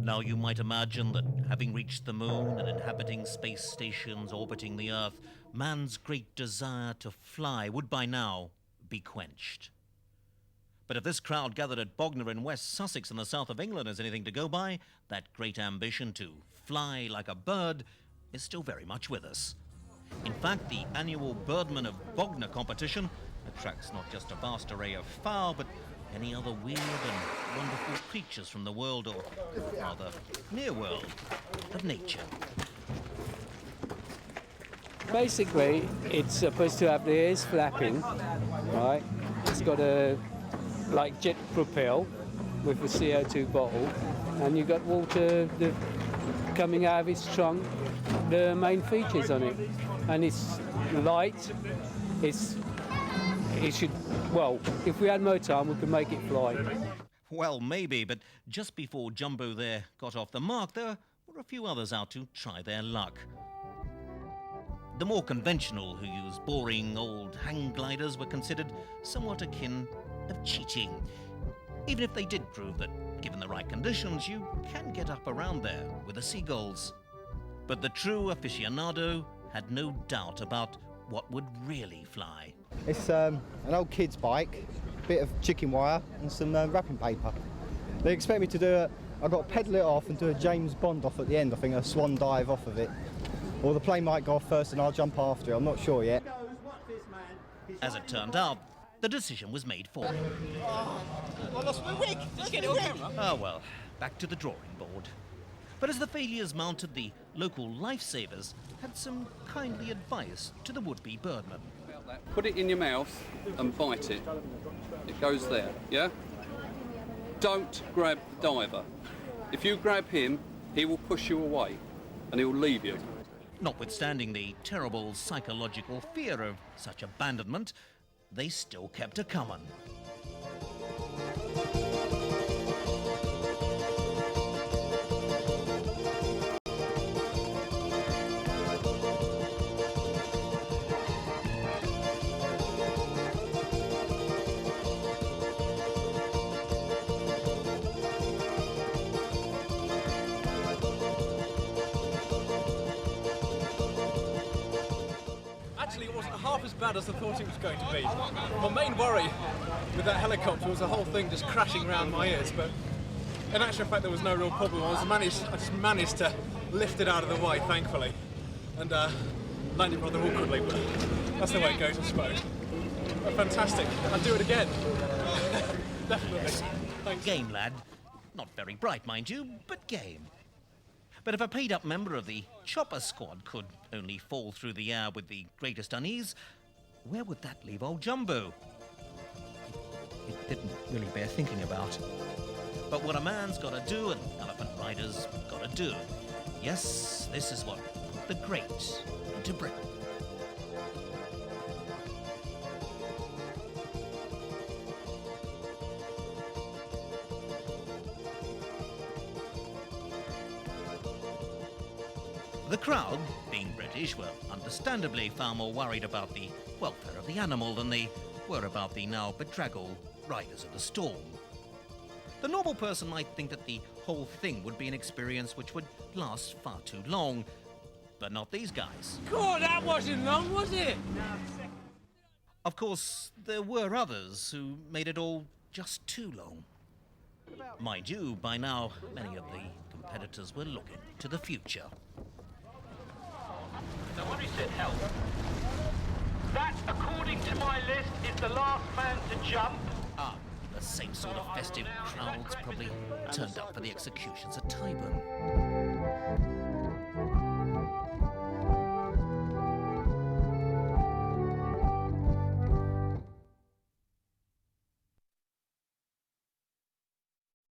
Now you might imagine that having reached the moon and inhabiting space stations orbiting the Earth, man's great desire to fly would by now be quenched. But if this crowd gathered at Bognor in West Sussex in the south of England is anything to go by, that great ambition to fly like a bird is still very much with us. In fact, the annual Birdman of Bognor competition attracts not just a vast array of fowl, but any other weird and wonderful creatures from the world, or rather, near world, of nature. Basically, it's supposed to have the ears flapping, right? It's got a, like, jet propel with a CO2 bottle, and you've got water coming out of its trunk, the main features on it. And it's light, it should, well, if we had more time, we could make it fly. Well, maybe, but just before Jumbo there got off the mark, there were a few others out to try their luck. The more conventional, who used boring old hang gliders, were considered somewhat akin of cheating. Even if they did prove that, given the right conditions, you can get up around there with the seagulls. But the true aficionado had no doubt about what would really fly. It's an old kid's bike, bit of chicken wire and some wrapping paper. They expect me to do it. I've got to pedal it off and do a James Bond off at the end, I think, a swan dive off of it. Or the plane might go off first and I'll jump after it, I'm not sure yet. As it turned out, the decision was made for him. I lost my wig! Let's get it on camera. Oh well, back to the drawing board. But as the failures mounted, the local lifesavers had some kindly advice to the would-be birdman. Put it in your mouth and bite it. It goes there, yeah? Don't grab the diver. If you grab him, he will push you away and he'll leave you. Notwithstanding the terrible psychological fear of such abandonment, they still kept a comin'. Actually, it wasn't half as bad as I thought it was going to be. My main worry with that helicopter was the whole thing just crashing around my ears, but in actual fact there was no real problem. I just managed to lift it out of the way, thankfully, and landed rather awkwardly, but that's the way it goes, I suppose. But fantastic. I'd do it again. Definitely. Thanks. Game lad. Not very bright, mind you, but game. But if a paid-up member of the chopper squad could only fall through the air with the greatest unease, where would that leave old Jumbo? It didn't really bear thinking about. But what a man's got to do, an elephant rider's got to do. Yes, this is what the great into Britain. The crowd, being British, were understandably far more worried about the welfare of the animal than they were about the now bedraggled riders of the storm. The normal person might think that the whole thing would be an experience which would last far too long, but not these guys. God, that wasn't long, was it? Of course, there were others who made it all just too long. Mind you, by now, many of the competitors were looking to the future. Somebody said help. That, according to my list, is the last man to jump. Ah, the same sort of festive crowds probably turned up for the executions at Tyburn.